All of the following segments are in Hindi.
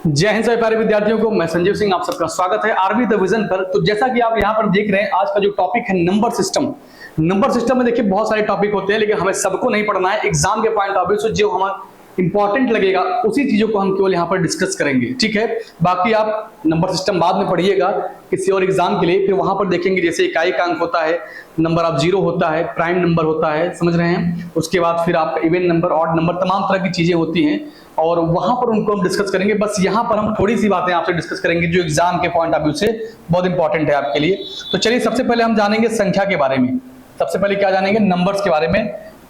जय हिंद सभी प्यारे विद्यार्थियों को, मैं संजीव सिंह, आप सबका स्वागत है आरबी द विजन पर। तो जैसा कि आप यहाँ पर देख रहे हैं, आज का जो टॉपिक है नंबर सिस्टम। नंबर सिस्टम में देखिए बहुत सारे टॉपिक होते हैं, लेकिन हमें सबको नहीं पढ़ना है। एग्जाम के पॉइंट ऑफ व्यू से जो हमें इंपॉर्टेंट लगेगा उसी चीजों को हम केवल यहाँ पर डिस्कस करेंगे, ठीक है। बाकी आप नंबर सिस्टम बाद में पढ़िएगा किसी और एग्जाम के लिए, फिर वहां पर देखेंगे जैसे इकाई का अंक होता है, नंबर ऑफ जीरो होता है, प्राइम नंबर होता है, समझ रहे हैं। उसके बाद फिर आपका इवन नंबर, ऑड नंबर, तमाम तरह की चीजें होती हैं और वहां पर उनको हम डिस्कस करेंगे। बस यहाँ पर हम थोड़ी सी बातें आपसे डिस्कस करेंगे जो एग्जाम के पॉइंट ऑफ व्यू से बहुत इंपॉर्टेंट है आपके लिए। तो चलिए सबसे पहले हम जानेंगे संख्या के बारे में। सबसे पहले क्या जानेंगे? नंबर्स के बारे में,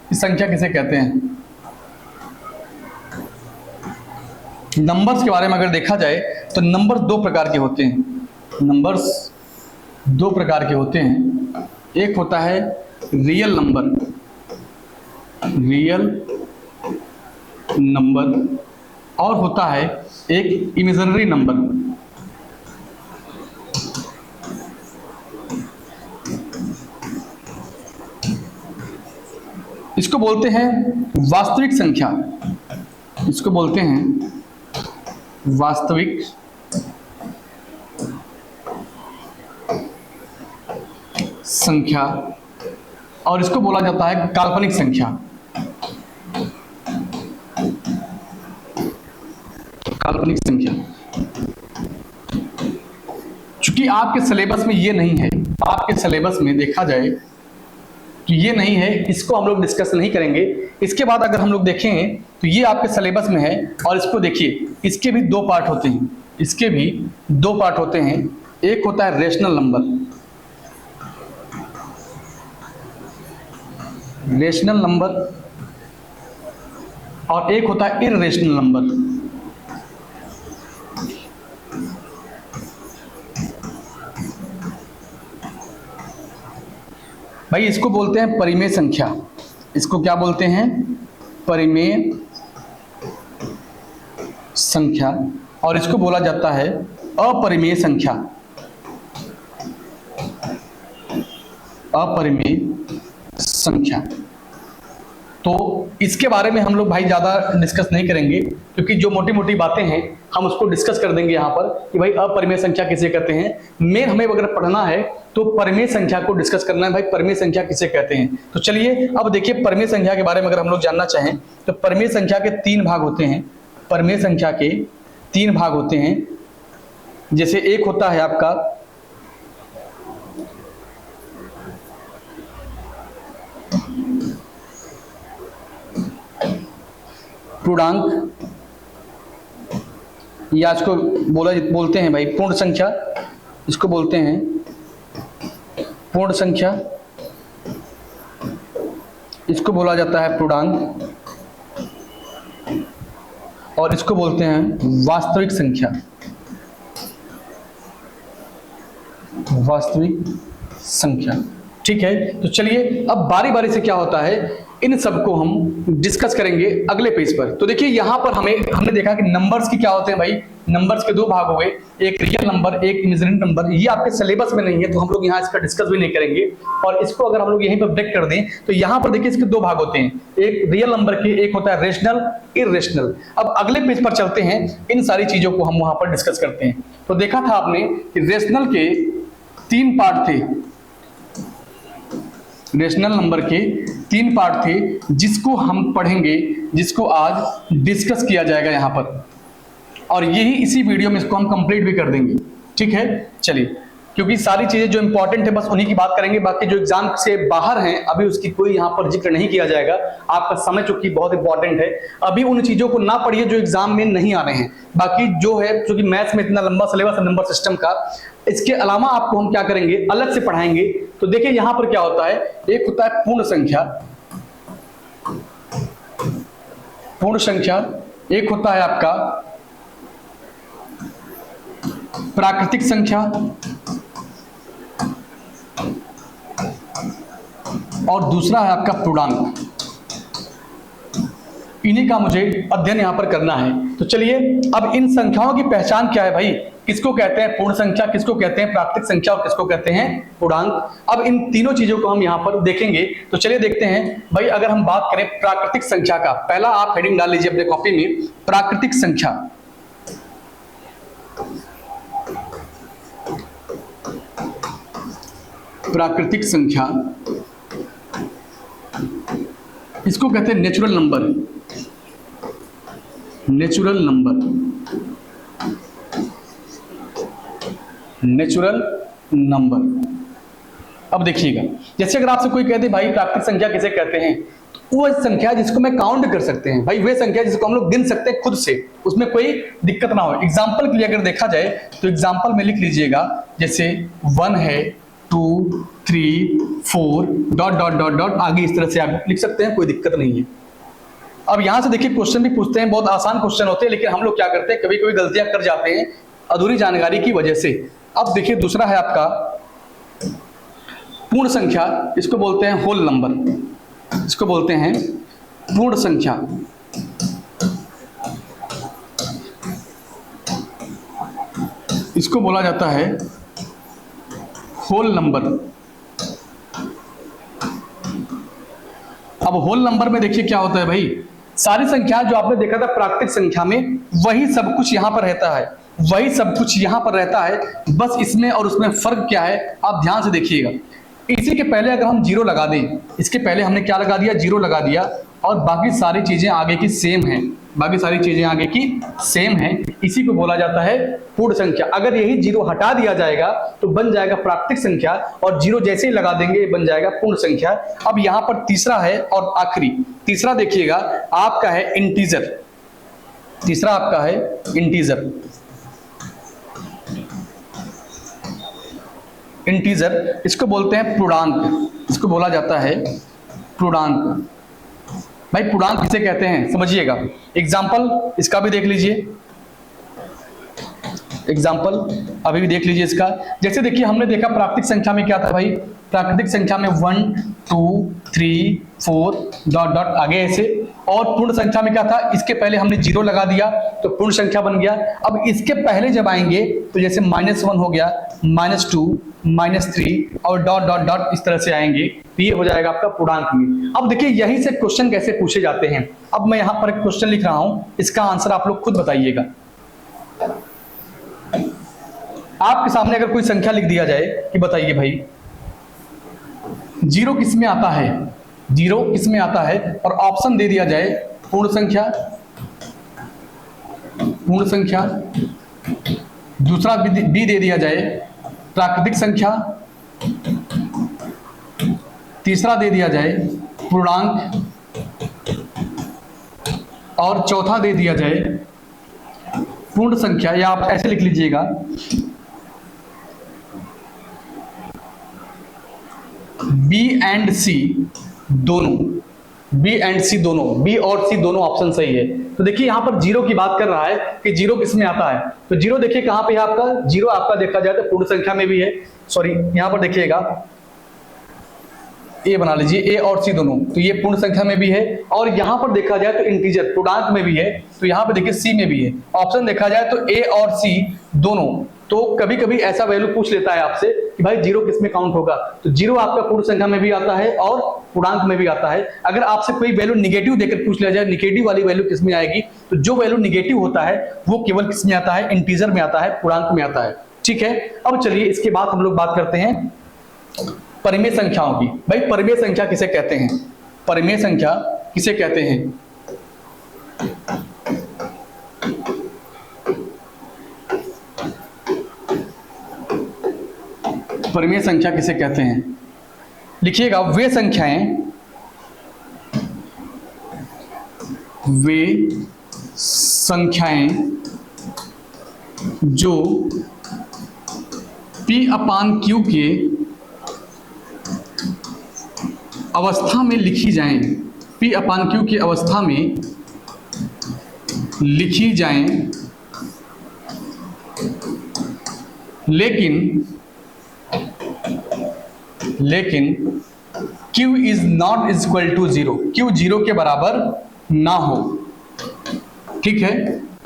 कि संख्या किसे कहते हैं। नंबर्स के बारे में अगर देखा जाए तो नंबर दो प्रकार के होते हैं। नंबर्स दो प्रकार के होते हैं। एक होता है रियल नंबर, रियल नंबर, और होता है एक इमेजिनरी नंबर। इसको बोलते हैं वास्तविक संख्या, इसको बोलते हैं वास्तविक संख्या, और इसको बोला जाता है काल्पनिक संख्या। काल्पनिक संख्या, चूंकि आपके सिलेबस में ये नहीं है, आपके सिलेबस में देखा जाए तो ये नहीं है, इसको हम लोग डिस्कस नहीं करेंगे। इसके बाद अगर हम लोग देखें तो ये आपके सिलेबस में है, और इसको देखिए, इसके भी दो पार्ट होते हैं, इसके भी दो पार्ट होते हैं। एक होता है रेशनल नंबर, रेशनल नंबर, और एक होता है इररेशनल नंबर। भाई इसको बोलते हैं परिमेय संख्या। इसको क्या बोलते हैं? परिमेय संख्या, और इसको बोला जाता है अपरिमेय संख्या। अपरिमेय संख्या, तो इसके बारे में हम लोग भाई ज़्यादा डिस्कस नहीं करेंगे, क्योंकि जो मोटी मोटी बातें हैं हम उसको डिस्कस कर देंगे यहाँ पर कि भाई अपरिमेय संख्या किसे कहते हैं। मेन हमें अगर पढ़ना है तो परिमेय संख्या को डिस्कस करना है, भाई परिमेय संख्या किसे कहते हैं। तो चलिए अब देखिए, परिमेय संख्या के बारे में अगर हम लोग जानना चाहें तो परिमेय संख्या के तीन भाग होते हैं। परिमेय संख्या के तीन भाग होते हैं। जैसे एक होता है आपका पूर्णांक, या इसको बोलते हैं भाई पूर्ण संख्या, इसको बोलते हैं पूर्ण संख्या, इसको बोला जाता है पूर्णांक, और इसको बोलते हैं वास्तविक संख्या, वास्तविक संख्या। ठीक है, तो चलिए अब बारी बारी से क्या होता है इन सबको हम डिस्कस करेंगे अगले पेज पर। तो देखिए यहाँ पर हमने देखा कि नंबर्स की क्या होते हैं भाई। नंबर्स के दो भाग हो गए, एक रियल नंबर, एक इमेजिनरी नंबर। ये आपके सिलेबस में नहीं है तो हम लोग यहाँ इसका डिस्कस भी नहीं करेंगे, और इसको अगर हम लोग यहीं पर ब्रेक कर दें तो यहाँ पर देखिए इसके दो भाग होते हैं, एक रियल नंबर के, एक होता है रेशनल, इररेशनल। अब अगले पेज पर चलते हैं, इन सारी चीजों को हम वहां पर डिस्कस करते हैं। तो देखा था आपने कि रेशनल के तीन पार्ट थे, रेशनल नंबर के तीन पार्ट थे, जिसको हम पढ़ेंगे, जिसको आज डिस्कस किया जाएगा यहाँ पर, और यही इसी वीडियो में इसको हम कंप्लीट भी कर देंगे। ठीक है, चलिए, क्योंकि सारी चीजें जो इंपॉर्टेंट है बस उन्हीं की बात करेंगे। बाकी जो एग्जाम से बाहर हैं अभी उसकी कोई यहाँ पर जिक्र नहीं किया जाएगा। आपका समय चूंकि बहुत इंपॉर्टेंट है, अभी उन चीजों को ना पढ़िए जो एग्जाम में नहीं आ रहे हैं। बाकी जो है, क्योंकि मैथ्स में इतना लंबा सिलेबस है नंबर सिस्टम का, इसके अलावा आपको हम क्या करेंगे, अलग से पढ़ाएंगे। तो देखिए यहाँ पर क्या होता है, एक होता है पूर्ण संख्या, पूर्ण संख्या, एक होता है आपका प्राकृतिक संख्या, और दूसरा है आपका पूर्णांक। इन्हीं का मुझे अध्ययन यहां पर करना है। तो चलिए अब इन संख्याओं की पहचान क्या है भाई, किसको कहते हैं पूर्ण संख्या, किसको कहते हैं प्राकृतिक संख्या, और किसको कहते हैं पूर्णांक। अब इन तीनों चीजों को हम यहाँ पर देखेंगे। तो चलिए देखते हैं भाई, अगर हम बात करें प्राकृतिक संख्या का, पहला आप हेडिंग डाल लीजिए अपने कॉपी में, प्राकृतिक संख्या। प्राकृतिक संख्या, इसको कहते हैं natural number. Natural number, natural number. अब देखिएगा, जैसे अगर आपसे कोई कहते भाई प्राकृतिक संख्या किसे कहते हैं, वो संख्या जिसको मैं काउंट कर सकते हैं, भाई वे संख्या जिसको हम लोग गिन सकते हैं खुद से, उसमें कोई दिक्कत ना हो। एग्जाम्पल के लिए अगर देखा जाए तो एग्जाम्पल में लिख लीजिएगा, जैसे 1 है, 2, 3, 4 डॉट डॉट डॉट डॉट, आगे इस तरह से आप लिख सकते हैं, कोई दिक्कत नहीं है। अब यहां से देखिए क्वेश्चन भी पूछते हैं, बहुत आसान क्वेश्चन होते हैं, लेकिन हम लोग क्या करते हैं, कभी कभी गलतियां कर जाते हैं अधूरी जानकारी की वजह से। अब देखिए दूसरा है आपका पूर्ण संख्या, इसको बोलते हैं होल नंबर, इसको बोलते हैं पूर्ण संख्या। इसको बोला जाता है होल नंबर। अब होल नंबर में देखिए क्या होता है भाई, सारी संख्या जो आपने देखा था प्राकृतिक संख्या में, वही सब कुछ यहां पर रहता है, वही सब कुछ यहां पर रहता है, बस इसमें और उसमें फर्क क्या है आप ध्यान से देखिएगा। इसी के पहले अगर हम जीरो लगा दें, इसके पहले हमने क्या लगा दिया, जीरो लगा दिया, और बाकी सारी चीजें आगे की सेम हैं, बाकी सारी चीजें आगे की सेम हैं, इसी को बोला जाता है पूर्ण संख्या। अगर यही जीरो हटा दिया जाएगा तो बन जाएगा प्राकृतिक संख्या, और जीरो जैसे ही लगा देंगे बन जाएगा पूर्ण संख्या। अब यहां पर तीसरा है और आखिरी, तीसरा देखिएगा आपका है इंटीजर। तीसरा आपका है इंटीजर। इंटीजर इसको बोलते हैं पूर्णांक, इसको बोला जाता है पूर्णांक। भाई पूर्णांक किसे कहते हैं समझिएगा, एग्जाम्पल इसका भी देख लीजिए, एग्जाम्पल अभी भी देख लीजिए इसका। जैसे देखिए हमने देखा प्राकृतिक संख्या में क्या था भाई, प्राकृतिक संख्या में 1, 2, 3, 4 डॉट डॉट आगे ऐसे, और पूर्ण संख्या में क्या था, इसके पहले हमने जीरो लगा दिया तो पूर्ण संख्या बन गया। अब इसके पहले जब आएंगे तो जैसे -1 हो गया, -2, -3 और डॉट डॉट डॉट इस तरह से आएंगे, तो ये हो जाएगा आपका पूर्णांक में। अब देखिए यही से क्वेश्चन कैसे पूछे जाते हैं। अब मैं यहां पर एक क्वेश्चन लिख रहा हूं, इसका आंसर आप लोग खुद बताइएगा। आपके सामने अगर कोई संख्या लिख दिया जाए कि बताइए भाई जीरो किस में आता है, जीरो किस में आता है, और ऑप्शन दे दिया जाए पूर्ण संख्या, पूर्ण संख्या, दूसरा बी दे दिया जाए प्राकृतिक संख्या, तीसरा दे दिया जाए पूर्णांक, और चौथा दे दिया जाए पूर्ण संख्या, या आप ऐसे लिख लीजिएगा बी एंड सी दोनों, बी एंड सी दोनों, बी और सी दोनों ऑप्शन सही है। तो देखिए यहां पर जीरो की बात कर रहा है कि जीरो किस में आता है, तो जीरो देखिए कहां पे है आपका, जीरो आपका देखा जाए तो पूर्ण संख्या में भी है, सॉरी यहां पर देखिएगा ए बना लीजिए, ए और सी दोनों, तो ये पूर्ण संख्या में भी है, और यहां पर देखा जाए तो इंटीजर पूर्णांक में भी है, तो यहां पर देखिए सी में भी है। ऑप्शन देखा जाए तो ए और सी दोनों। तो कभी कभी ऐसा वैल्यू पूछ लेता है आपसे कि भाई जीरो किस में काउंट होगा, तो जीरो आपका पूर्ण संख्या में भी आता है और पूर्णांक में भी आता है। अगर आपसे कोई वैल्यू निगेटिव देकर पूछ लिया जाए, निगेटिव वाली वैल्यू किस में आएगी, तो जो वैल्यू निगेटिव होता है वो केवल किस में आता है, इंटीजर में आता है, पूर्णांक में आता है। ठीक है, अब चलिए इसके बाद हम लोग बात करते हैं परिमेय संख्याओं की। भाई परिमेय संख्या किसे कहते हैं, परिमेय संख्या किसे कहते हैं, परिमेय संख्या किसे कहते हैं, लिखिएगा वे संख्याएं, वे संख्याएं जो P/Q के अवस्था में लिखी जाएं, P/Q की अवस्था में लिखी जाएं, लेकिन Q is not equal to 0, Q 0 के बराबर ना हो। ठीक है,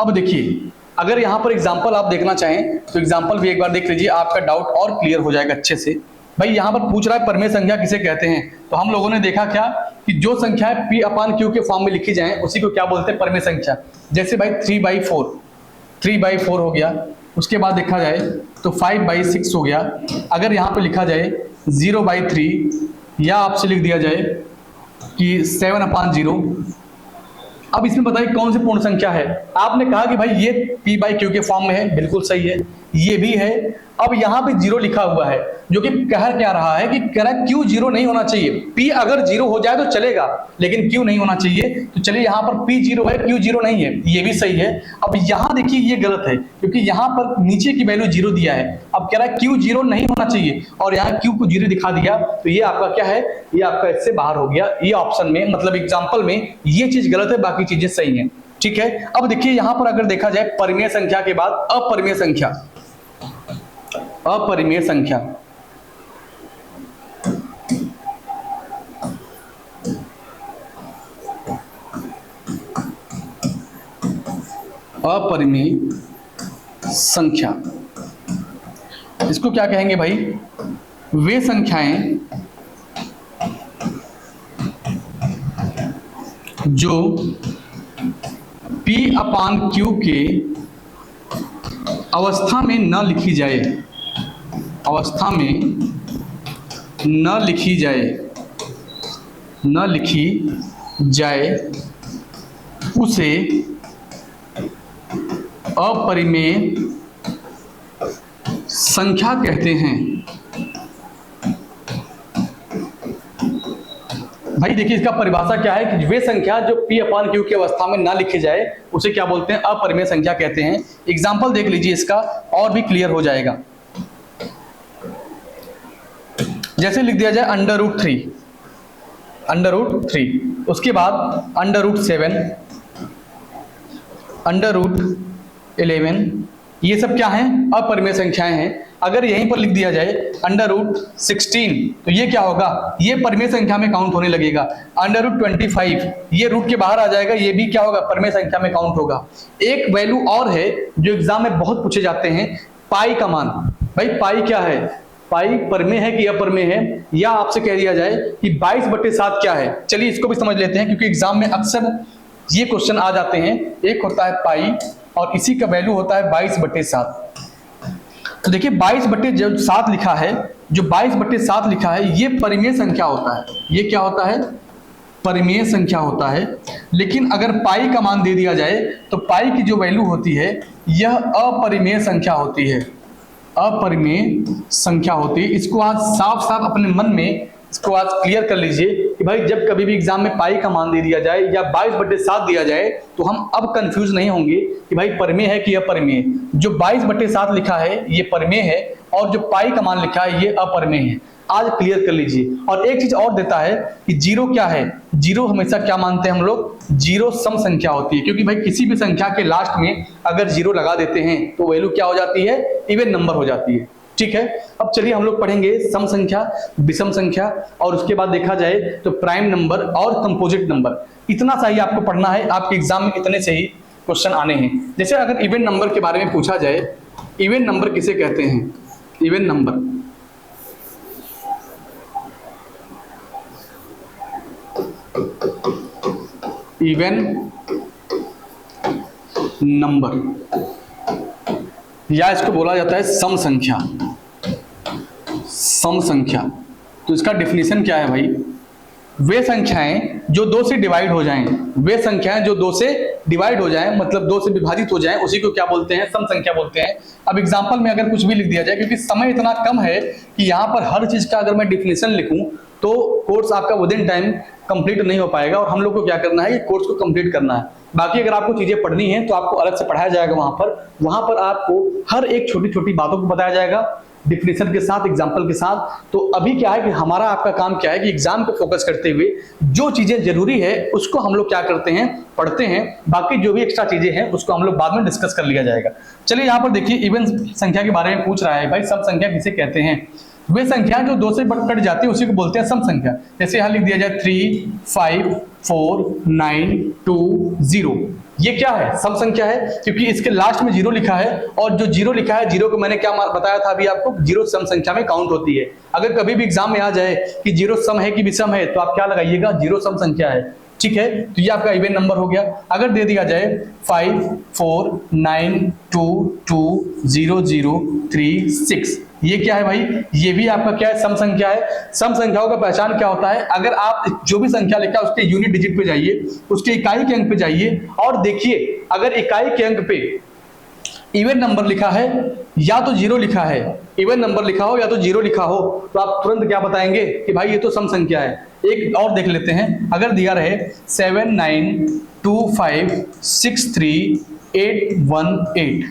अब देखिए अगर यहां पर एग्जांपल आप देखना चाहें तो एग्जांपल भी एक बार देख लीजिए, आपका डाउट और क्लियर हो जाएगा अच्छे से। भाई यहां पर पूछ रहा है परिमेय संख्या किसे कहते हैं, तो हम लोगों ने देखा क्या कि जो संख्याएं P/Q के फॉर्म में लिखी जाएं उसी को क्या बोलते हैं, परिमेय संख्या। जैसे भाई 3/4 हो गया, उसके बाद देखा जाए तो 5/6 हो गया। अगर यहाँ पे लिखा जाए 0/3 या आपसे लिख दिया जाए कि 7/0। अब इसमें बताइए कौन सी पूर्ण संख्या है। आपने कहा कि भाई ये p/q के फॉर्म में है, बिल्कुल सही है, ये भी है। अब यहाँ पे 0 लिखा हुआ है, जो कि कह क्या रहा है कि कह रहा है q 0 नहीं होना चाहिए। p अगर 0 हो जाए तो चलेगा, लेकिन q नहीं होना चाहिए। तो चलिए यहाँ पर p 0 है, q 0 नहीं है, ये भी सही है। अब यहाँ देखिए ये गलत है, क्योंकि यहाँ पर नीचे की वैल्यू 0 दिया है। अब कह रहा है q 0 नहीं होना चाहिए और यहाँ q को 0 दिखा दिया, तो ये आपका क्या है, ये आपका इससे बाहर हो गया। ये ऑप्शन में मतलब एग्जाम्पल में ये चीज गलत है, बाकी चीजें सही है। ठीक है, अब देखिए यहाँ पर अगर देखा जाए परिमेय संख्या के बाद अपरिमेय संख्या, अपरिमेय संख्या। अपरिमेय संख्या इसको क्या कहेंगे भाई, वे संख्याएं जो p/q के अवस्था में न लिखी जाए, अवस्था में न लिखी जाए, न लिखी जाए उसे अपरिमेय संख्या कहते हैं। भाई देखिए इसका परिभाषा क्या है कि वे संख्या जो p/q की अवस्था में ना लिखी जाए उसे क्या बोलते हैं, अपरिमेय संख्या कहते हैं। एग्जाम्पल देख लीजिए इसका और भी क्लियर हो जाएगा। जैसे लिख दिया जाए √3, √3, उसके बाद √7, √11, ये सब क्या हैं, अपरिमेय संख्याएं हैं। अगर यहीं पर लिख दिया जाए √16 तो ये क्या होगा, ये परिमेय संख्या में काउंट होने लगेगा। √25 ये रूट के बाहर आ जाएगा, ये भी क्या होगा, परिमेय संख्या में काउंट होगा। एक वैल्यू और है जो एग्जाम में बहुत पूछे जाते हैं, पाई का मान। भाई पाई क्या है, पाई परिमेय है कि अपरिमेय है, या आपसे कह दिया जाए कि 22/7 क्या है। चलिए इसको भी समझ लेते हैं, क्योंकि एग्जाम में अक्सर ये क्वेश्चन आ जाते हैं। एक होता है पाई और इसी का वैल्यू होता है 22/7। तो देखिए 22/7 लिखा है, जो 22/7 लिखा है ये परिमेय संख्या होता है। ये क्या होता है, परिमेय संख्या होता है। लेकिन अगर पाई का मान दे दिया जाए तो पाई की जो वैल्यू होती है यह अपरिमेय संख्या होती है, अपरिमेय संख्या होती है। इसको आज साफ साफ अपने मन में इसको आज क्लियर कर लीजिए कि भाई जब कभी भी एग्जाम में पाई का मान दे दिया जाए या 22/7 दिया जाए तो हम अब कंफ्यूज नहीं होंगे कि भाई परिमेय है कि अपरिमेय। जो 22/7 लिखा है ये परिमेय है और जो पाई का मान लिखा है ये अपरिमेय है। आज क्लियर कर लीजिए। और एक चीज और देता है कि जीरो क्या है, जीरो हमेशा क्या मानते हैं हम लोग, जीरो सम संख्या होती है। क्योंकि भाई किसी भी संख्या के लास्ट में अगर जीरो लगा देते हैं तो वैल्यू क्या हो जाती है, इवन नंबर हो जाती है। ठीक है, अब चलिए हम लोग पढ़ेंगे सम संख्या, विषम संख्या और उसके बाद देखा जाए तो प्राइम नंबर और कंपोजिट नंबर। इतना सा ही आपको पढ़ना है, आपके एग्जाम में इतने से ही क्वेश्चन आने हैं। जैसे अगर इवन नंबर के बारे में पूछा जाए, इवन नंबर किसे कहते हैं, इवन नंबर, इवन नंबर या इसको बोला जाता है सम संख्या, सम संख्या। तो इसका डेफिनेशन क्या है भाई, वे संख्याएं जो 2 से डिवाइड हो जाएं, वे संख्याएं जो 2 से डिवाइड हो जाएं मतलब 2 से विभाजित हो जाएं, उसी को क्या बोलते हैं, सम संख्या बोलते हैं। अब एग्जांपल में अगर कुछ भी लिख दिया जाए, क्योंकि समय इतना कम है कि यहाँ पर हर चीज का अगर मैं डेफिनेशन लिखूं तो कोर्स आपका विदिन टाइम कंप्लीट नहीं हो पाएगा और हम लोग को क्या करना है, ये कोर्स को कंप्लीट करना है। बाकी अगर आपको चीजें पढ़नी है तो आपको अलग से पढ़ाया जाएगा, वहां पर आपको हर एक छोटी छोटी बातों को बताया जाएगा डिफिनेशन के साथ, एग्जाम्पल के साथ। तो अभी क्या है कि हमारा आपका काम क्या है कि एग्जाम को फोकस करते हुए जो चीजें जरूरी है उसको हम लोग क्या करते हैं, पढ़ते हैं। बाकी जो भी एक्स्ट्रा चीजें हैं उसको हम लोग बाद में डिस्कस कर लिया जाएगा। चलिए यहाँ पर देखिए इवन संख्या के बारे में पूछ रहा है भाई, सम संख्या किसे कहते हैं। वे संख्या जो 2 से कट जाती है उसी को बोलते हैं सम संख्या। जैसे यहाँ लिख दिया जाए 3, 5, 4, 9, 2, 0, ये क्या है, सम संख्या है, क्योंकि इसके लास्ट में 0 लिखा है और जो 0 लिखा है, 0 को मैंने क्या बताया था अभी आपको, 0 सम संख्या में काउंट होती है। अगर कभी भी एग्जाम में आ जाए कि 0 सम है कि विषम है तो आप क्या लगाइएगा, 0 सम संख्या है। ठीक है, तो ये आपका इवन नंबर हो गया। अगर दे दिया जाए 54922003 ये क्या है भाई, ये भी आपका क्या है, सम संख्या है। सम संख्याओं का पहचान क्या होता है, अगर आप जो भी संख्या लिखा है उसके यूनिट डिजिट पे जाइए, उसके इकाई के अंक पे जाइए और देखिए अगर इकाई के अंक पे इवन नंबर लिखा है या तो जीरो लिखा है, इवन नंबर लिखा हो या तो जीरो लिखा हो, तो आप तुरंत क्या बताएंगे कि भाई ये तो सम संख्या है। एक और देख लेते हैं, अगर दिया रहे 7925638818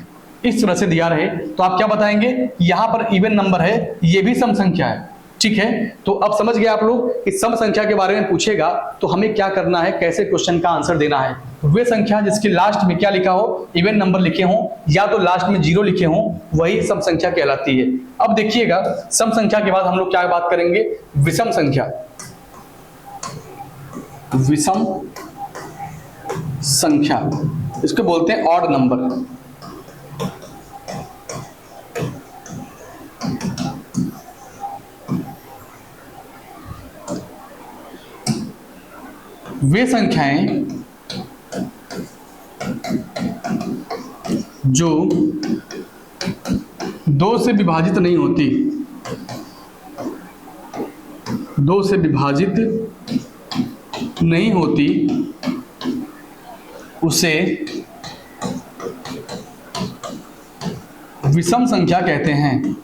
इस तरह से दिया रहे तो आप क्या बताएंगे, यहां पर इवन नंबर है, ये भी सम संख्या है। ठीक है, तो अब समझ गए आप लोग कि सम संख्या के बारे में पूछेगा तो हमें क्या करना है, कैसे क्वेश्चन का आंसर देना है। वे संख्या जिसके लास्ट में क्या लिखा हो, इवन नंबर लिखे हों या तो लास्ट में जीरो लिखे हों, वही सम संख्या कहलाती है। अब देखिएगा सम संख्या के बाद हम लोग क्या बात करेंगे, विषम संख्या। विषम संख्या इसको बोलते हैं ऑड नंबर। वे संख्याएं जो दो से विभाजित नहीं होती, दो से विभाजित नहीं होती उसे विषम संख्या कहते हैं,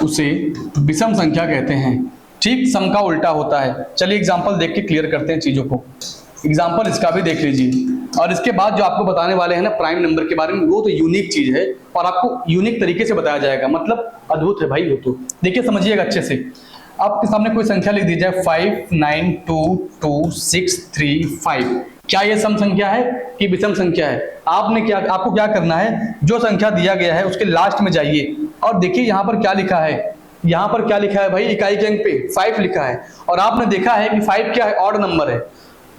उसे विषम संख्या कहते हैं। ठीक सम का उल्टा होता है। चलिए एग्जांपल देख के क्लियर करते हैं चीजों को। एग्जांपल इसका भी देख लीजिए और इसके बाद जो आपको बताने वाले हैं ना प्राइम नंबर के बारे में, वो तो यूनिक चीज है और आपको यूनिक तरीके से बताया जाएगा, मतलब अद्भुत है भाई वो तो। देखिए समझिएगा अच्छे से, आपके सामने कोई संख्या लिख दी जाए 59222635, क्या ये सम संख्या है कि विषम संख्या है? आपको क्या करना है, जो संख्या दिया गया है उसके लास्ट में जाइए और देखिए यहाँ पर क्या लिखा है। यहाँ पर क्या लिखा है भाई, इकाई के अंक पे 5 लिखा है और आपने देखा है कि 5 क्या है, ऑड नंबर है।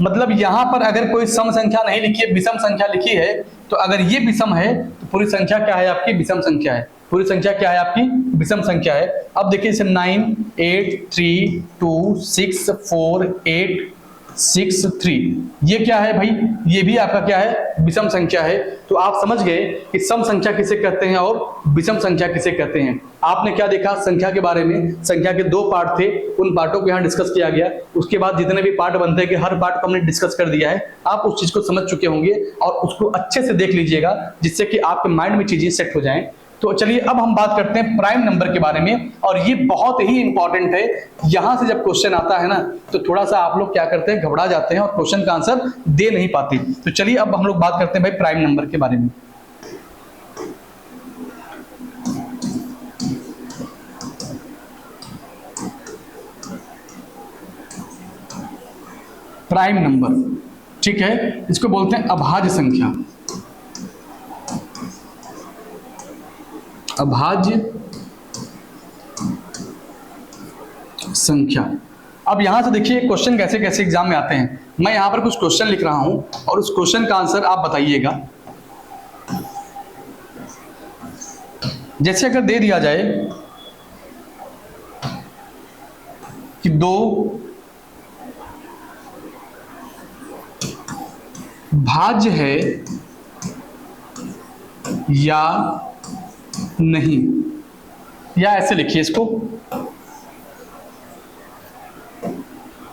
मतलब यहाँ पर अगर कोई सम संख्या नहीं लिखी है, विषम संख्या लिखी है, तो अगर ये विषम है तो पूरी संख्या क्या है आपकी, विषम संख्या है। पूरी संख्या क्या है आपकी, विषम संख्या है। अब देखिए इसे 9832648663, ये क्या है भाई, ये भी आपका क्या है, विषम संख्या है। तो आप समझ गए कि सम संख्या किसे कहते हैं और विषम संख्या किसे कहते हैं। आपने क्या देखा संख्या के बारे में, संख्या के 2 पार्ट थे, उन पार्टों को यहाँ डिस्कस किया गया। उसके बाद जितने भी पार्ट बनते हैं कि हर पार्ट को हमने डिस्कस कर दिया है, आप उस चीज को समझ चुके होंगे और उसको अच्छे से देख लीजिएगा जिससे कि आपके माइंड में चीजें सेट हो जाएं। तो चलिए अब हम बात करते हैं प्राइम नंबर के बारे में और ये बहुत ही इंपॉर्टेंट है। यहां से जब क्वेश्चन आता है ना तो थोड़ा सा आप लोग क्या करते हैं, घबरा जाते हैं और क्वेश्चन का आंसर दे नहीं पाते। तो चलिए अब हम लोग बात करते हैं भाई प्राइम नंबर के बारे में। प्राइम नंबर, ठीक है, इसको बोलते हैं अभाज्य संख्या। अभाज्य संख्या। अब यहां से देखिए क्वेश्चन कैसे कैसे एग्जाम में आते हैं। मैं यहां पर कुछ क्वेश्चन लिख रहा हूं और उस क्वेश्चन का आंसर आप बताइएगा। जैसे अगर दे दिया जाए कि 2 भाज्य है या नहीं, या ऐसे लिखिए इसको,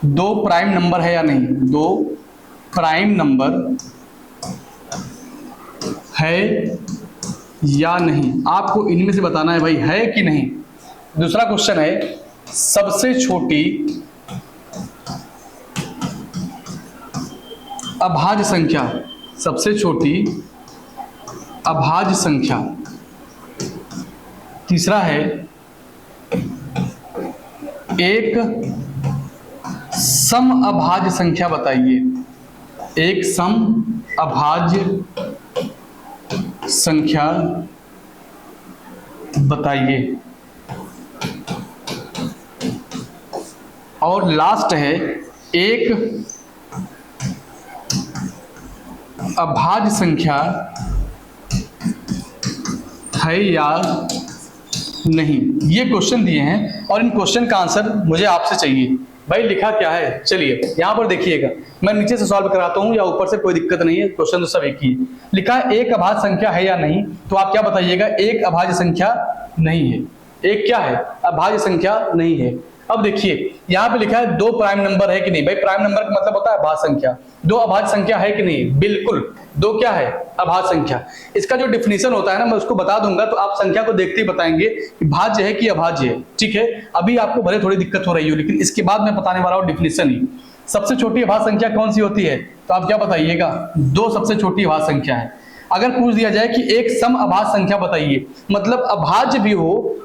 2 प्राइम नंबर है या नहीं, 2 प्राइम नंबर है या नहीं, आपको इनमें से बताना है भाई है कि नहीं। दूसरा क्वेश्चन है सबसे छोटी अभाज्य संख्या, सबसे छोटी अभाज्य संख्या। तीसरा है एक सम अभाज्य संख्या बताइए, एक सम अभाज्य संख्या बताइए। और लास्ट है एक अभाज्य संख्या है या नहीं। ये क्वेश्चन दिए हैं और इन क्वेश्चन का आंसर मुझे आपसे चाहिए। भाई लिखा क्या है, चलिए यहां पर देखिएगा, मैं नीचे से सॉल्व कराता हूं या ऊपर से, कोई दिक्कत नहीं है, क्वेश्चन तो सब एक ही है। लिखा है एक अभाज्य संख्या है या नहीं, तो आप क्या बताइएगा, एक अभाज्य संख्या नहीं है। एक क्या है, अभाज्य संख्या नहीं है। अब देखिए यहां पे लिखा है दो प्राइम नंबर है कि नहीं, भाई प्राइम नंबर का मतलब होता है अभाज्य संख्या। दो अभाज्य संख्या है कि नहीं, बिल्कुल दो क्या है, अभाज्य संख्या। इसका जो डिफिनीशन होता है ना, मैं उसको बता दूंगा, तो आप संख्या को देखते ही बताएंगे कि भाज्य है कि अभाज्य है। ठीक है, अभी आपको भले थोड़ी दिक्कत हो रही हो, लेकिन इसके बाद मैं बताने वाला हूं डिफिनीशन ही। सबसे छोटी अभाज्य संख्या कौन सी होती है, तो आप क्या बताइएगा, दो सबसे छोटी अभाज्य संख्या है। अगर पूछ दिया जाए कि एक सम अभाज्य संख्या बताइए, मतलब अभाज्य भी हो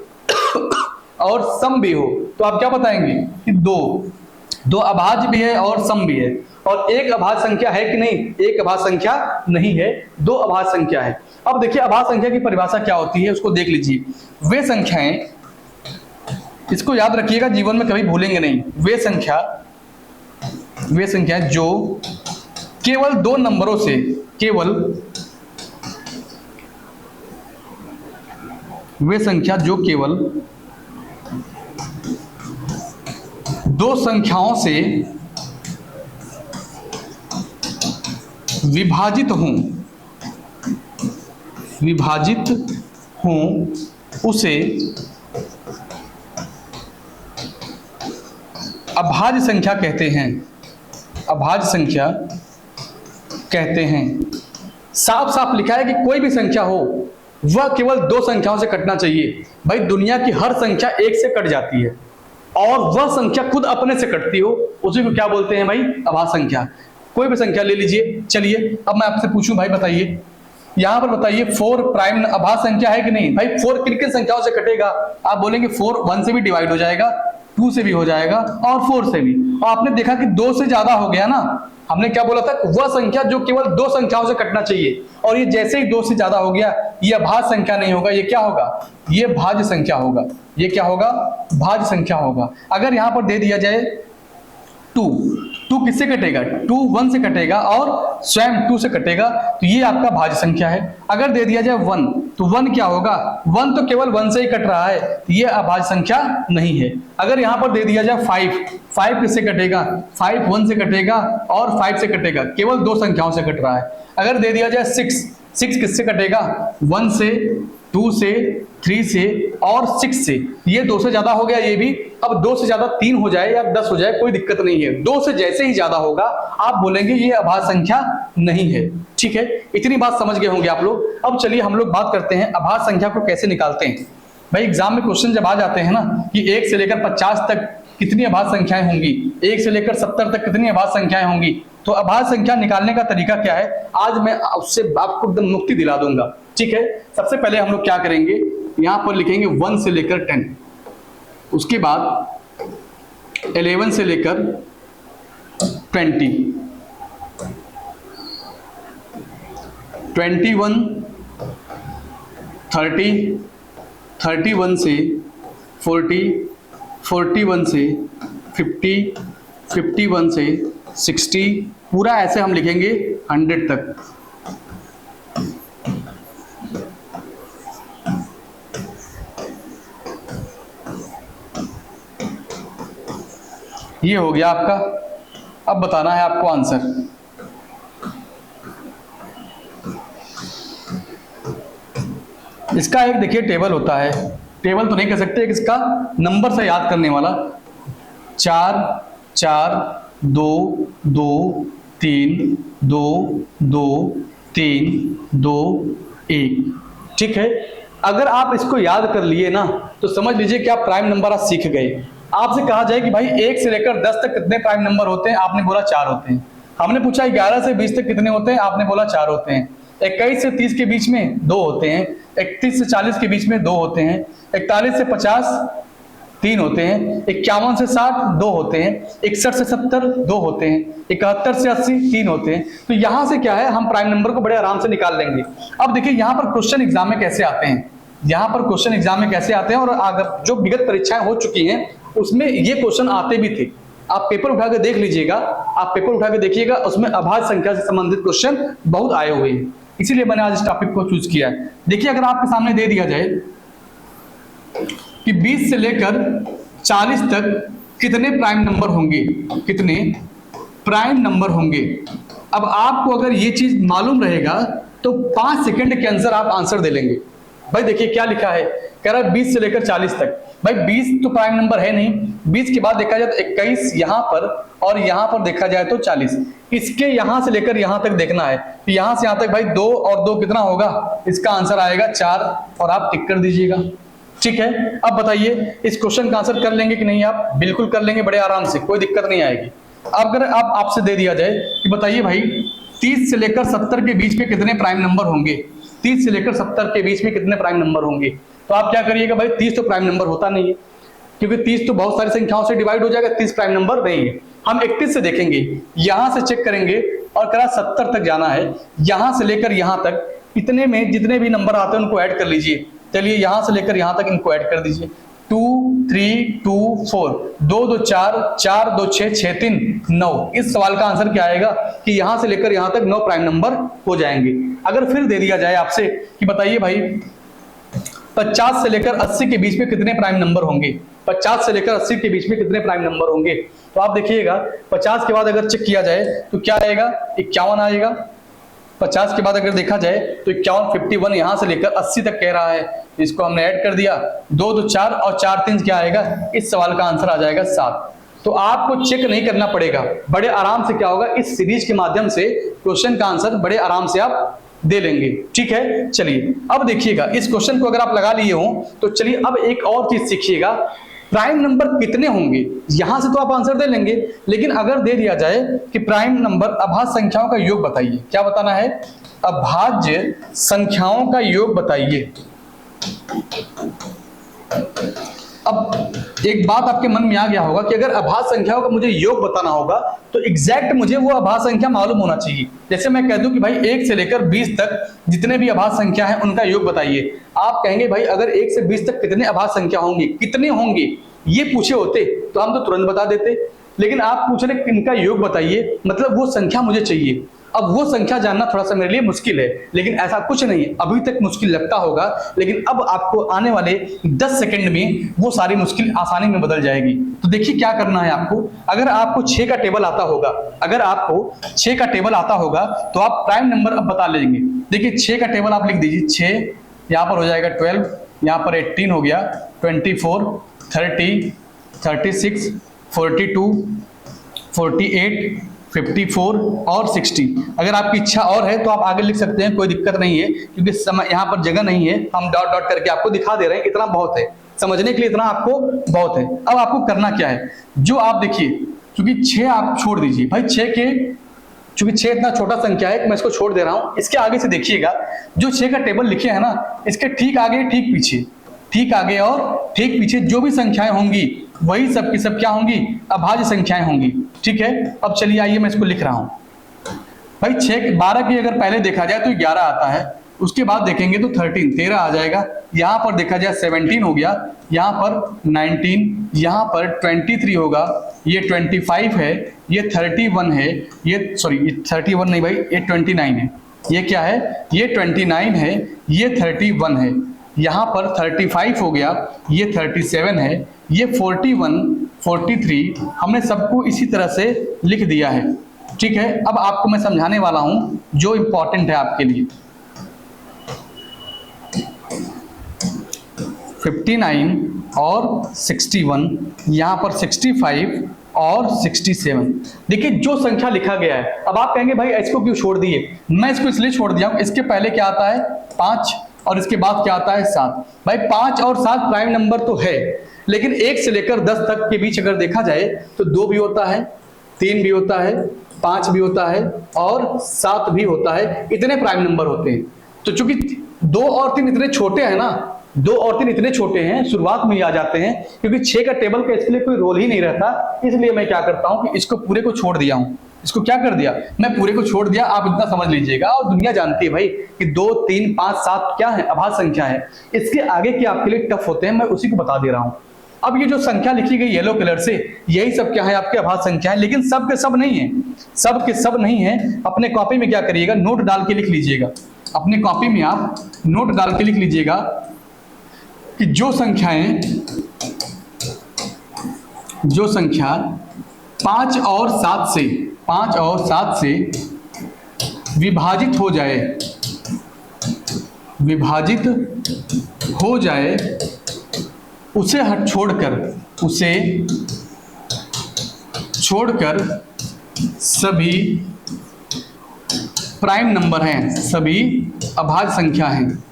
और सम भी हो, तो आप क्या बताएंगे कि दो अभाज्य भी है और सम भी है। और एक अभाज्य संख्या है कि नहीं, एक अभाज्य संख्या नहीं है, दो अभाज्य संख्या है। अब देखिए अभाज्य संख्या की परिभाषा क्या होती है, उसको देख लीजिए। वे संख्याएं, इसको याद रखिएगा, जीवन में कभी भूलेंगे नहीं, वे संख्याएं जो केवल दो नंबरों से, वे संख्या जो केवल दो संख्याओं से विभाजित हों उसे अभाज्य संख्या कहते हैं, अभाज्य संख्या कहते हैं। साफ साफ लिखा है कि कोई भी संख्या हो वह केवल दो संख्याओं से कटना चाहिए। भाई दुनिया की हर संख्या एक से कट जाती है और वह संख्या खुद अपने से कटती हो, उसी को क्या बोलते हैं भाई, अभाज्य संख्या। कोई भी संख्या ले लीजिए। चलिए अब मैं आपसे पूछूं, भाई बताइए, यहां पर बताइए 4 प्राइम अभाज्य संख्या है कि नहीं। भाई 4 किन किन संख्याओं से कटेगा, आप बोलेंगे 4 1 से भी डिवाइड हो जाएगा, 2 से भी हो जाएगा और 4 से भी। और आपने देखा कि 2 से ज्यादा हो गया ना, हमने क्या बोला था, वह संख्या जो केवल दो संख्याओं से कटना चाहिए, और ये जैसे ही 2 से ज्यादा हो गया, ये अभाज्य संख्या नहीं होगा, ये क्या होगा, ये भाज्य संख्या होगा। ये क्या होगा, भाज्य संख्या होगा। अगर यहां पर दे दिया जाए 2 किससे कटेगा, 2 1 से कटेगा और स्वयं 2 से कटेगा, तो ये आपका भाज्य संख्या है। अगर दे दिया जाए 1, तो 1 क्या होगा, 1 तो केवल 1 से ही कट रहा है, ये अभाज्य संख्या नहीं है। अगर यहां पर दे दिया जाए 5 किससे कटेगा, 5 1 से कटेगा और 5 से कटेगा, केवल दो संख्याओं से कट रहा है। अगर दे दिया जाए 6 किससे कटेगा, 1 से, 2 से, 3 से और 6 से। ये 2 से ज्यादा हो गया ये भी। अब 2 से ज्यादा 3 हो जाए या 10 हो जाए, कोई दिक्कत नहीं है, 2 से जैसे ही ज्यादा होगा आप बोलेंगे ये अभाज्य संख्या नहीं है। ठीक है, इतनी बात समझ गए होंगे आप लोग। अब चलिए हम लोग बात करते हैं अभाज्य संख्या को कैसे निकालते हैं। भाई एग्जाम में क्वेश्चन जब आ जाते हैं ना कि 1 से लेकर 50 तक कितनी अभाज्य संख्याएं होंगी, 1 से लेकर 70 तक कितनी अभाज्य संख्याएं होंगी, तो अभाज्य संख्या निकालने का तरीका क्या है, आज मैं उससे आपको एकदम मुक्ति दिला दूंगा। ठीक है, सबसे पहले हम लोग क्या करेंगे, यहां पर लिखेंगे 1 से लेकर 10, उसके बाद 11 से लेकर 20, 21, 30, 31 से 40, 41 से 50, 51 से 60, पूरा ऐसे हम लिखेंगे 100 तक। ये हो गया आपका। अब बताना है आपको आंसर। इसका एक देखिए टेबल होता है, टेबल तो नहीं कह सकते, इसका नंबर से याद करने वाला, 4 4 2 2 3 2 2 3 2 1। ठीक है, अगर आप इसको याद कर लिए ना तो समझ लीजिए कि आप प्राइम नंबर आज सीख गए। आपसे कहा जाए कि भाई 1 से लेकर 10 तक कितने प्राइम नंबर होते हैं, आपने बोला 4 होते हैं। हमने पूछा 11 से 20 तक कितने होते हैं, आपने बोला 4 होते हैं। 21 से 30 के बीच में 2 होते हैं, 31 से 40 के बीच में 2 होते हैं, 41 से 50 3 होते हैं, 51 से 60 2 होते हैं, 61 से 70 2 होते हैं, 71 से 80 3 होते हैं। तो यहां से क्या है, हम प्राइम नंबर को बड़े आराम से निकाल लेंगे। अब देखिए यहां पर क्वेश्चन एग्जाम में कैसे आते हैं, यहां पर क्वेश्चन एग्जाम में कैसे आते हैं, और अगर जो विगत परीक्षाएं हो चुकी हैं उसमें ये क्वेश्चन आते भी थे। आप पेपर उठा के देख लीजिएगा, आप पेपर उठा के देखिएगा, उसमें अभाज्य संख्या से संबंधित क्वेश्चन बहुत आए हुए हैं, इसीलिए मैंने आज इस टॉपिक को चूज किया है। देखिए अगर आपके सामने दे दिया जाए कि 20 से लेकर 40 तक कितने प्राइम नंबर होंगे, कितने प्राइम नंबर होंगे। अब आपको अगर ये चीज मालूम रहेगा तो 5 सेकंड के अंदर आप आंसर दे लेंगे। भाई देखिए क्या लिखा है, कह रहा है 20 से लेकर 40 तक। भाई 20 तो प्राइम नंबर है नहीं, 20 के बाद देखा जाए तो 21 यहां पर, और यहां पर देखा जाए तो 40। इसके यहां से लेकर यहां तक देखना है, तो यहां से यहां तक भाई 2 और 2 कितना होगा, इसका आंसर आएगा 4, और आप टिक कर दीजिएगा। ठीक है, अब बताइए इस क्वेश्चन का आंसर कर लेंगे कि नहीं आप? बिल्कुल कर लेंगे, बड़े आराम से, कोई दिक्कत नहीं आएगी। अगर आप आपसे दे दिया जाए कि बताइए भाई 30 से लेकर 70 के बीच में कितने प्राइम नंबर होंगे, 30 से लेकर 70 के बीच में कितने प्राइम नंबर होंगे, तो आप क्या करिएगा भाई 30 तो प्राइम नंबर होता नहीं है, क्योंकि 30 तो बहुत सारी संख्याओं से डिवाइड हो जाएगा, 30 प्राइम नंबर नहीं है। हम 31 से देखेंगे, यहां से चेक करेंगे और करा 70 तक जाना है, यहां से लेकर यहां तक, इतने में जितने भी नंबर आते हैं उनको ऐड कर लीजिए। चलिए यहां से लेकर यहां तक इनको ऐड कर दीजिए, 2 3 2 4, 2 2 4, 4 2 6, 6 3 9। इस सवाल का आंसर क्या आएगा कि यहां से लेकर यहां तक 9 प्राइम नंबर हो जाएंगे। अगर फिर दे दिया जाए आपसे कि बताइए भाई 50 से लेकर 80 के बीच में कितने प्राइम नंबर होंगे, 50 से लेकर 80 के बीच में कितने प्राइम नंबर होंगे, तो आप देखिएगा 50 के बाद अगर चेक किया जाए तो क्या आएगा, 51 आएगा। 50 के बाद अगर देखा जाए तो 51, 51 यहां से लेकर 80 तक कह रहा है, इसको हमने ऐड कर दिया, 2 2 4 और 4 3 क्या आएगा, इस सवाल का आंसर आ जाएगा 7। तो आपको चेक नहीं करना पड़ेगा, बड़े आराम से क्या होगा, इस सीरीज के माध्यम से क्वेश्चन का आंसर बड़े आराम से आप दे लेंगे। ठीक है, चलिए अब देखिएगा इस क्वेश्चन को अगर आप लगा लिए हो तो चलिए अब एक और चीज सीखिएगा, प्राइम नंबर कितने होंगे। यहां से तो आप आंसर दे लेंगे, लेकिन अगर दे दिया जाए कि प्राइम नंबर अभाज्य संख्याओं का योग बताइए, क्या बताना है, अभाज्य संख्याओं का योग बताइए। अब एक बात आपके मन में आ गया होगा कि अगर अभाज्य संख्याओं का मुझे योग बताना होगा तो एग्जैक्ट मुझे वो अभाज्य संख्या मालूम होना चाहिए। जैसे मैं कह दूं कि भाई 1 से लेकर 20 तक जितने भी अभाज्य संख्या है उनका योग बताइए। आप कहेंगे भाई अगर 1 से 20 तक कितने अभाज्य संख्या होंगे, कितने होंगे, ये पूछे होते तो हम तो तुरंत बता देते, लेकिन आप पूछ रहे इनका योग बताइए, मतलब वो संख्या मुझे चाहिए। अब वो संख्या जानना थोड़ा सा मेरे लिए मुश्किल है, लेकिन ऐसा कुछ नहीं है, अभी तक मुश्किल लगता होगा, लेकिन अब आपको आने वाले 10 सेकंड में वो सारी मुश्किल आसानी में बदल जाएगी। तो देखिए क्या करना है आपको, अगर आपको 6 का टेबल आता होगा, अगर आपको 6 का टेबल आता होगा तो आप प्राइम नंबर अब बता लेंगे। देखिए 6 का टेबल आप लिख दीजिए, 6 यहाँ पर हो जाएगा 12, यहाँ पर 18 हो गया, 24, 30, 36, 42, 48, 54 और 60। अगर आपकी इच्छा और है तो आप आगे लिख सकते हैं, कोई दिक्कत नहीं है, क्योंकि समय यहाँ पर जगह नहीं है, हम डॉट डॉट करके आपको दिखा दे रहे हैं, इतना बहुत है समझने के लिए, इतना आपको बहुत है। अब आपको करना क्या है, जो आप देखिए, क्योंकि 6 आप छोड़ दीजिए भाई, 6 के चूंकि 6 इतना छोटा संख्या है मैं इसको छोड़ दे रहा हूं, इसके आगे से देखिएगा जो 6 का टेबल लिखे है ना, इसके ठीक आगे ठीक पीछे, ठीक आगे और ठीक पीछे जो भी संख्याएं होंगी वही सब की सब क्या होंगी, अभाज्य संख्याएं होंगी। ठीक है, अब चलिए आइए मैं इसको लिख रहा हूं। भाई 6 12 की अगर पहले देखा जाए तो 11 आता है, उसके बाद देखेंगे तो 13 आ जाएगा, यहाँ पर देखा जाए 17 हो गया, यहाँ पर 19, यहाँ पर 23 होगा, ये 25 है, ये 31 है, ये सॉरी ये 31 नहीं भाई, ये 29 है, ये क्या है, ये 29 है, ये 31 है, यहाँ पर 35 हो गया, ये 37 है, ये 41, 43, हमने सबको इसी तरह से लिख दिया है। ठीक है, अब आपको मैं समझाने वाला हूं जो इंपॉर्टेंट है आपके लिए। 59 और 61, यहाँ पर 65 और 67। देखिए जो संख्या लिखा गया है, अब आप कहेंगे भाई इसको क्यों छोड़ दिए, मैं इसको इसलिए छोड़ दिया हूं, इसके पहले क्या आता है 5 और इसके बाद क्या आता है 7। भाई 5 और 7 प्राइम नंबर तो है, लेकिन 1 से लेकर 10 तक के बीच अगर देखा जाए तो 2 भी होता है, 3 भी होता है, 5 भी होता है और 7 भी होता है, इतने प्राइम नंबर होते हैं। तो चूंकि 2 और 3 इतने छोटे हैं ना, 2 और 3 इतने छोटे हैं, शुरुआत में ही आ जाते हैं, क्योंकि 6 का टेबल का इसके लिए कोई रोल ही नहीं रहता, इसलिए मैं क्या करता हूं कि इसको पूरे को छोड़ दिया हूं। इसको क्या कर दिया, मैं पूरे को छोड़ दिया, आप इतना समझ लीजिएगा। और दुनिया जानती है भाई कि 2 3 5 7 क्या है, अभाज्य संख्या है, इसके आगे के आपके लिए टफ होते हैं, मैं उसी को बता दे रहा हूं। अब ये जो संख्या लिखी गई येलो कलर से, यही सब क्या है आपके अभाज्य संख्या है, लेकिन सब के सब नहीं है, सब के सब नहीं है। अपने कॉपी में क्या करिएगा, नोट डाल के लिख लीजिएगा, अपने कॉपी में आप नोट डाल के लिख लीजिएगा कि जो संख्याएं जो संख्या 5 और 7 से विभाजित हो जाए उसे छोड़कर सभी प्राइम नंबर हैं, सभी अभाज्य संख्या हैं।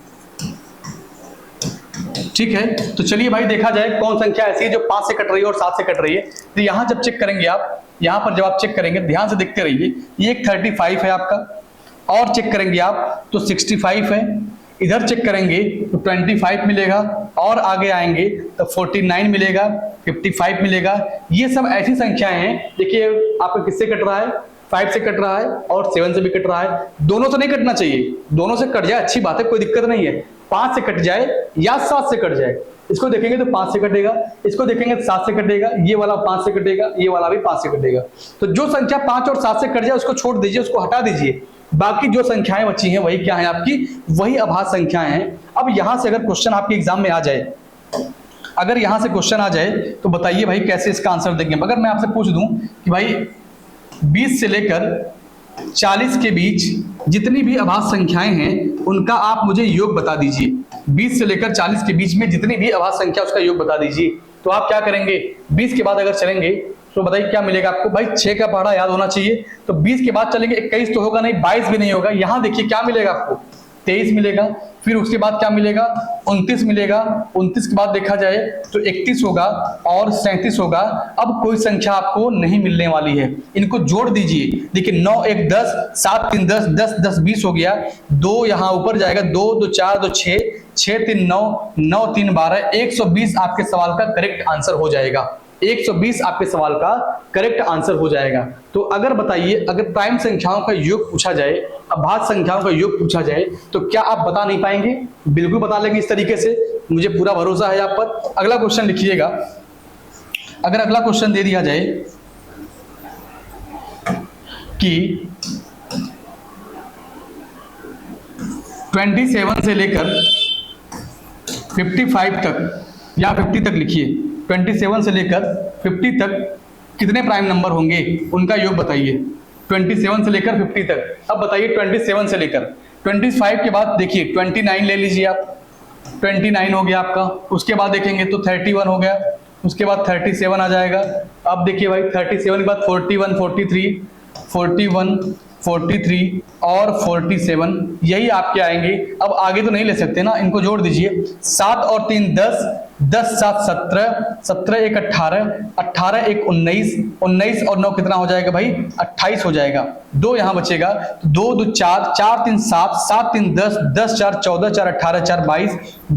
ठीक है, तो चलिए भाई देखा जाए कौन संख्या ऐसी है जो 5 से कट रही है और 7 से कट रही है। तो यहां जब चेक करेंगे आप, यहां पर जब आप चेक करेंगे ध्यान से देखते रहिए, ये एक 35 है आपका, और चेक करेंगे आप तो 65 है, इधर चेक करेंगे तो 25 मिलेगा, और आगे आएंगे तो 49 मिलेगा, 55 मिलेगा। ये सब ऐसी संख्याएं हैं, देखिए आपका किससे कट रहा है, 5 से कट रहा है और 7 से भी कट रहा है। दोनों से नहीं कटना चाहिए, दोनों से कट जाए अच्छी बात है, कोई दिक्कत नहीं है। 5 से कट जाए या 7 से कट जाए, इसको देखेंगे तो 5 से कटेगा, इसको देखेंगे तो 7 से कटेगा, ये वाला 5 से कटेगा, ये वाला भी 5 से कटेगा। तो जो संख्या 5 और 7 से कट जाए उसको छोड़ दीजिए, उसको हटा दीजिए। बाकी जो संख्याएं बची हैं वही क्या है आपकी, वही अभाज्य संख्याएं हैं। अब यहां से अगर क्वेश्चन आपके एग्जाम में आ जाए, अगर यहां से क्वेश्चन आ जाए तो बताइए भाई कैसे इसका आंसर देंगे। अगर मैं आपसे पूछ दूं कि भाई 20 से लेकर 40 के बीच जितनी भी अभाज्य संख्याएं हैं उनका आप मुझे योग बता दीजिए। 20 से लेकर 40 के बीच में जितनी भी अभाज्य संख्या उसका योग बता दीजिए। तो आप क्या करेंगे, 20 के बाद अगर चलेंगे तो बताइए क्या मिलेगा आपको, भाई 6 का पहाड़ा याद होना चाहिए। तो 20 के बाद चलेंगे 21 तो होगा नहीं, 22 भी नहीं होगा। यहां देखिए क्या मिलेगा आपको, 23 मिलेगा। फिर उसके बाद क्या मिलेगा, 29 मिलेगा। 29 के बाद देखा जाए तो 31 होगा और 37 होगा। अब कोई संख्या आपको नहीं मिलने वाली है, इनको जोड़ दीजिए। देखिए 9 1 10, 7 3 10, 10 10 20 हो गया। 2 यहाँ ऊपर जाएगा, 2 2 4 2 6, 6 3 9, 9 3 12, 120 आपके सवाल का करेक्ट आंसर हो जाएगा। 120 आपके सवाल का करेक्ट आंसर हो जाएगा। तो अगर बताइए, अगर प्राइम संख्याओं का योग पूछा जाए, अभाज्य संख्याओं का योग पूछा जाए, तो क्या आप बता नहीं पाएंगे? बिल्कुल बता लेंगे इस तरीके से, मुझे पूरा भरोसा है आप पर। अगला क्वेश्चन लिखिएगा। अगर अगला क्वेश्चन दे दिया जाए कि 27 से लेकर 55 तक या 50 तक लिखिए, 27 से लेकर 50 तक कितने प्राइम नंबर होंगे उनका योग बताइए। 27 से लेकर 50 तक। अब बताइए 27 से लेकर 25 के बाद देखिए 29 ले लीजिए आप, 29 हो गया आपका। उसके बाद देखेंगे तो 31 हो गया, उसके बाद 37 आ जाएगा। अब देखिए भाई 37 के बाद 41 43, 41 43 और 47, यही आपके आएंगे। अब आगे तो नहीं ले सकते ना, इनको जोड़ दीजिए। 7 और 3 10, 10 7 17, 17 1 18, 18 1 19, 19 और 9 कितना हो जाएगा भाई, 28 हो जाएगा। 2 यहाँ बचेगा, 2 2 4, 4 3 7, 7 3 10, 10 4 14, 4 18, 4 22,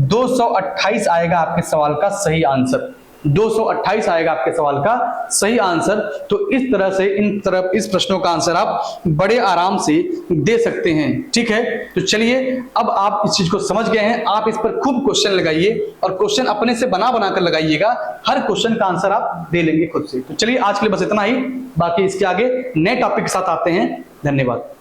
228 आएगा आपके सवाल का सही आंसर। 228 आएगा आपके सवाल का सही आंसर। तो इस तरह से इस प्रश्नों का आंसर आप बड़े आराम से दे सकते हैं। ठीक है, तो चलिए अब आप इस चीज को समझ गए हैं, आप इस पर खूब क्वेश्चन लगाइए और क्वेश्चन अपने से बना कर लगाइएगा। हर क्वेश्चन का आंसर आप दे लेंगे खुद से। तो चलिए आज के लिए बस इतना ही, बाकी इसके आगे नए टॉपिक के साथ आते हैं। धन्यवाद।